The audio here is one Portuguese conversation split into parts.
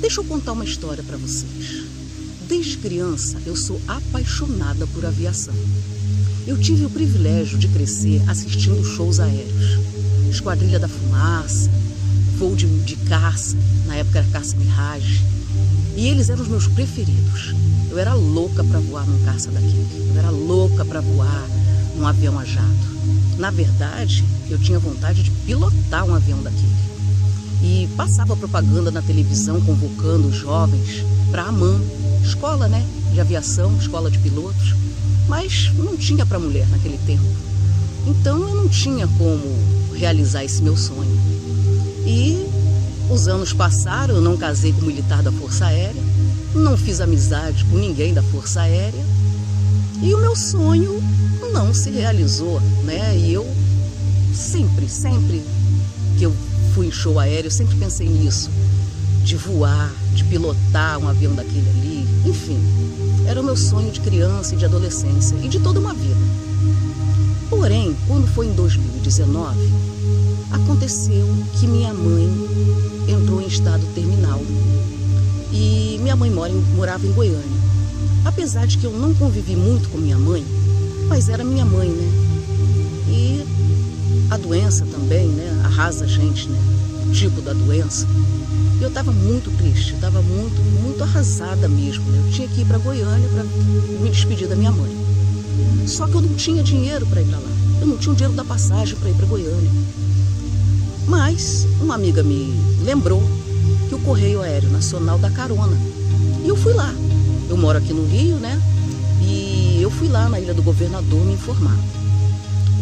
Deixa eu contar uma história para vocês. Desde criança, eu sou apaixonada por aviação. Eu tive o privilégio de crescer assistindo shows aéreos. Esquadrilha da Fumaça, voo de caça, na época era caça Mirage. E eles eram os meus preferidos. Eu era louca para voar num caça daquele. Eu era louca para voar num avião a jato. Na verdade, eu tinha vontade de pilotar um avião daquele. E passava propaganda na televisão convocando os jovens para a AMAN, escola, né, de aviação, escola de pilotos, mas não tinha para mulher naquele tempo. Então eu não tinha como realizar esse meu sonho. E os anos passaram, eu não casei com um militar da Força Aérea, não fiz amizade com ninguém da Força Aérea e o meu sonho não se realizou, né? E eu sempre que eu fui em show aéreo, eu sempre pensei nisso, de voar, de pilotar um avião daquele ali, enfim, era o meu sonho de criança e de adolescência e de toda uma vida. Porém, quando foi em 2019, aconteceu que minha mãe entrou em estado terminal e minha mãe morava em Goiânia. Apesar de que eu não convivi muito com minha mãe, mas era minha mãe, né? E a doença também, né, arrasa a gente, né? O tipo da doença. E eu estava muito triste, eu estava muito arrasada mesmo, né? Eu tinha que ir para Goiânia para me despedir da minha mãe. Só que eu não tinha dinheiro para ir para lá. Eu não tinha o dinheiro da passagem para ir para Goiânia. Mas uma amiga me lembrou que o Correio Aéreo Nacional dá carona. E eu fui lá. Eu moro aqui no Rio, né? E eu fui lá na Ilha do Governador me informar.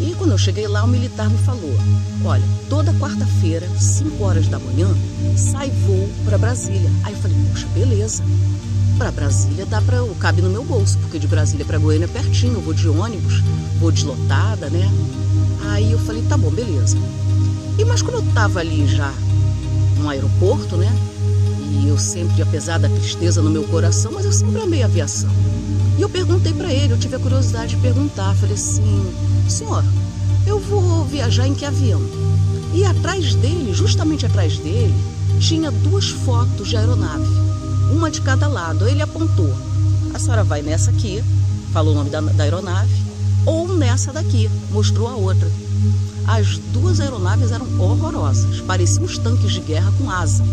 E quando eu cheguei lá, o militar me falou: olha, toda quarta-feira, 5 horas da manhã, sai voo para Brasília. Aí eu falei: poxa, beleza. Para Brasília cabe no meu bolso, porque de Brasília para Goiânia é pertinho. Eu vou de ônibus, vou deslotada, né? Aí eu falei: tá bom, beleza. Mas quando eu estava ali já no aeroporto, né? E eu sempre, apesar da tristeza no meu coração, mas eu sempre amei a aviação. E eu perguntei para ele, eu tive a curiosidade de perguntar. Falei assim: senhor, eu vou viajar em que avião? E atrás dele, justamente atrás dele, tinha 2 fotos de aeronave, uma de cada lado. Aí ele apontou: a senhora vai nessa aqui, falou o nome da aeronave, ou nessa daqui, mostrou a outra. As 2 aeronaves eram horrorosas, pareciam uns tanques de guerra com asa,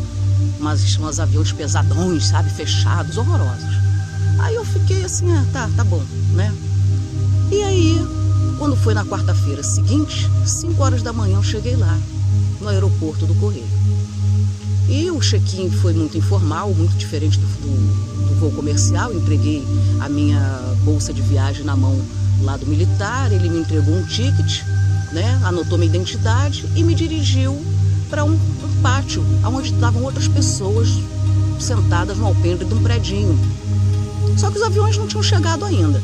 mas uns aviões pesadões, sabe, fechados, horrorosos. Aí eu fiquei assim: tá bom, né? E aí, quando foi na quarta-feira seguinte, 5 horas da manhã, eu cheguei lá, no aeroporto do Correio. E o check-in foi muito informal, muito diferente do voo comercial. Eu entreguei a minha bolsa de viagem na mão lá do militar, ele me entregou um ticket, né? Anotou minha identidade e me dirigiu para um pátio, onde estavam outras pessoas sentadas no alpendre de um predinho. Só que os aviões não tinham chegado ainda.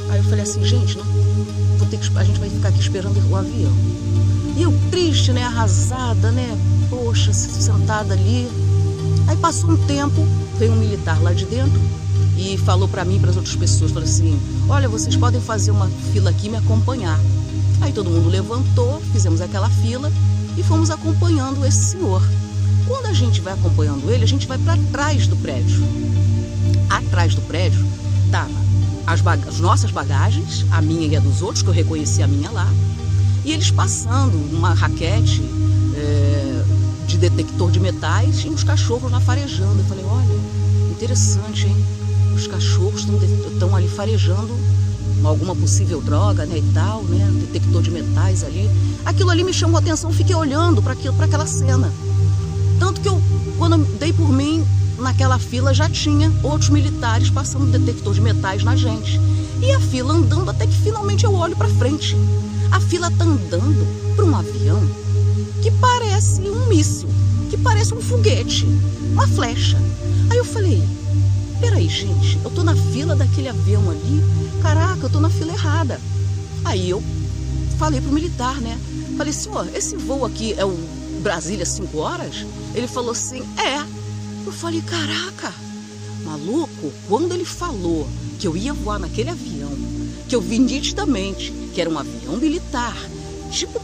Aí eu falei assim: gente, não, a gente vai ficar aqui esperando o avião. E eu triste, né, arrasada, né, poxa, sentada ali. Aí passou um tempo, veio um militar lá de dentro e falou para mim e para as outras pessoas, falou assim: olha, vocês podem fazer uma fila aqui e me acompanhar. Aí todo mundo levantou, fizemos aquela fila e fomos acompanhando esse senhor. Quando a gente vai acompanhando ele, a gente vai para trás do prédio. Atrás do prédio estava as nossas bagagens, a minha e a dos outros, que eu reconheci a minha lá, e eles passando uma raquete de detector de metais e os cachorros lá farejando. Eu falei: olha, interessante, hein? Os cachorros estão ali farejando alguma possível droga, né, e tal, né, detector de metais ali. Aquilo ali me chamou a atenção, fiquei olhando para aquela cena. Tanto que eu, quando eu dei por mim, naquela fila já tinha outros militares passando detector de metais na gente. E a fila andando até que finalmente eu olho para frente. A fila tá andando para um avião que parece um míssil, que parece um foguete, uma flecha. Aí eu falei: peraí, gente, eu tô na fila daquele avião ali, caraca, eu tô na fila errada. Aí eu falei pro militar, né? Falei: senhor, esse voo aqui é o Brasília 5 horas? Ele falou assim: é. Eu falei: caraca, maluco, quando ele falou que eu ia voar naquele avião, que eu vi nitidamente que era um avião militar, tipo,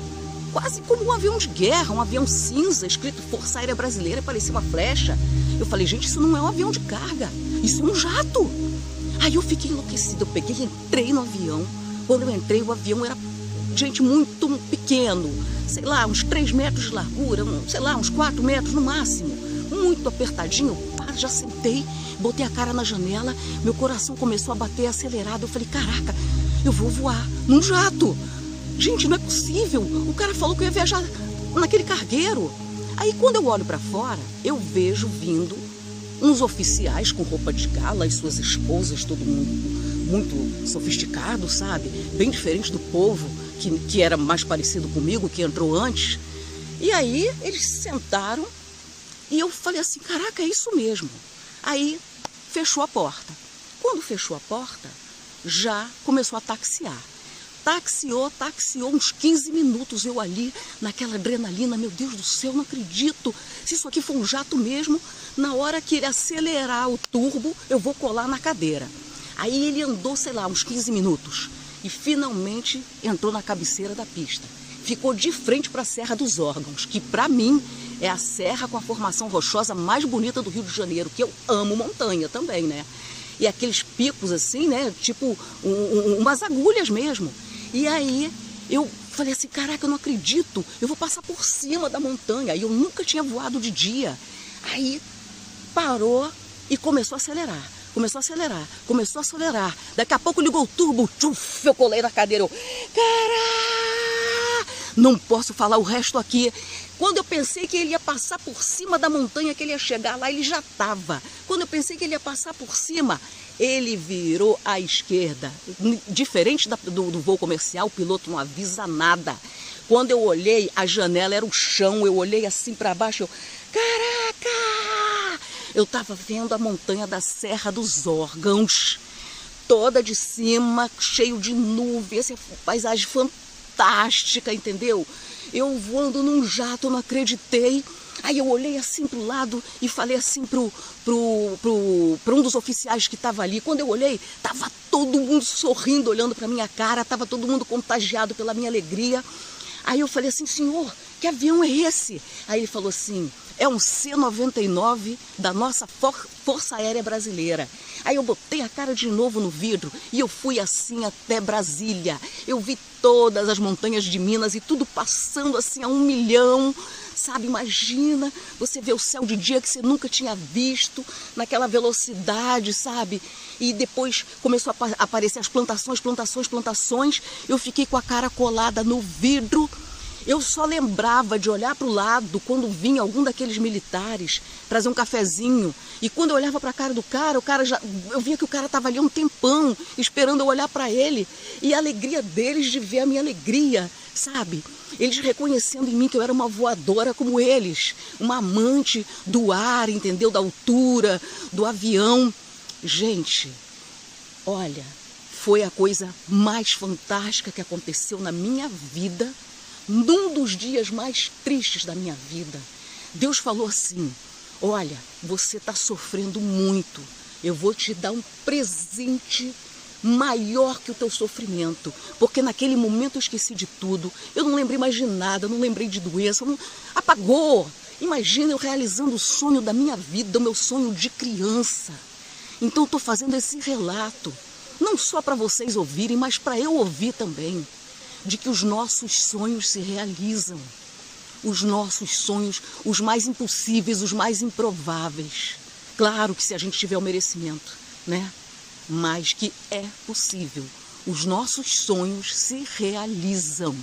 quase como um avião de guerra, um avião cinza, escrito Força Aérea Brasileira, parecia uma flecha. Eu falei, gente, isso não é um avião de carga, isso é um jato. Aí eu fiquei enlouquecida, eu peguei e entrei no avião. Quando eu entrei, o avião era, gente, muito pequeno, sei lá, uns 3 metros de largura, sei lá, uns 4 metros no máximo, muito apertadinho. Já sentei, botei a cara na janela, meu coração começou a bater acelerado. Eu falei, caraca, eu vou voar num jato. Gente, não é possível. O cara falou que eu ia viajar naquele cargueiro. Aí quando eu olho para fora, eu vejo vindo uns oficiais com roupa de gala, as suas esposas, todo mundo muito sofisticado, sabe? Bem diferente do povo que era mais parecido comigo, que entrou antes. E aí eles se sentaram e eu falei assim, caraca, é isso mesmo. Aí fechou a porta. Quando fechou a porta, já começou a taxiar. Taxiou uns 15 minutos, eu ali, naquela adrenalina, meu Deus do céu, não acredito. Se isso aqui for um jato mesmo, na hora que ele acelerar o turbo, eu vou colar na cadeira. Aí ele andou, sei lá, uns 15 minutos e finalmente entrou na cabeceira da pista. Ficou de frente para a Serra dos Órgãos, que para mim é a serra com a formação rochosa mais bonita do Rio de Janeiro, que eu amo montanha também, né? E aqueles picos assim, né? Tipo umas agulhas mesmo. E aí eu falei assim, caraca, eu não acredito, eu vou passar por cima da montanha. E eu nunca tinha voado de dia. Aí parou e começou a acelerar. Começou a acelerar. Daqui a pouco ligou o turbo, tchuf, eu colei na cadeira. Eu, caraca, não posso falar o resto aqui. Quando eu pensei que ele ia passar por cima da montanha, que ele ia chegar lá, ele já estava. Quando eu pensei que ele ia passar por cima, ele virou à esquerda. Diferente do voo comercial, o piloto não avisa nada. Quando eu olhei, a janela era o chão, eu olhei assim para baixo, eu, caraca! Eu estava vendo a montanha da Serra dos Órgãos, toda de cima, cheio de nuvens, essa paisagem fantástica, entendeu? Eu voando num jato, eu não acreditei. Aí eu olhei assim pro lado e falei assim pro um dos oficiais que estava ali. Quando eu olhei, tava todo mundo sorrindo, olhando para minha cara, tava todo mundo contagiado pela minha alegria. Aí eu falei assim, senhor, que avião é esse? Aí ele falou assim, é um C-99 da nossa Força Aérea Brasileira. Aí eu botei a cara de novo no vidro e eu fui assim até Brasília. Eu vi todas as montanhas de Minas e tudo passando assim a 1 milhão, sabe? Imagina você ver o céu de dia que você nunca tinha visto, naquela velocidade, sabe? E depois começou a aparecer as plantações. Eu fiquei com a cara colada no vidro. Eu só lembrava de olhar para o lado quando vinha algum daqueles militares trazer um cafezinho. E quando eu olhava para a cara do cara, eu via que o cara estava ali há um tempão, esperando eu olhar para ele. E a alegria deles de ver a minha alegria, sabe? Eles reconhecendo em mim que eu era uma voadora como eles. Uma amante do ar, entendeu? Da altura, do avião. Gente, olha, foi a coisa mais fantástica que aconteceu na minha vida. Num dos dias mais tristes da minha vida, Deus falou assim, olha, você está sofrendo muito, eu vou te dar um presente maior que o teu sofrimento, porque naquele momento eu esqueci de tudo, eu não lembrei mais de nada, não lembrei de doença, apagou. Imagina eu realizando o sonho da minha vida, o meu sonho de criança. Então estou fazendo esse relato, não só para vocês ouvirem, mas para eu ouvir também, de que os nossos sonhos se realizam. Os nossos sonhos, os mais impossíveis, os mais improváveis. Claro que se a gente tiver o merecimento, né? Mas que é possível. Os nossos sonhos se realizam.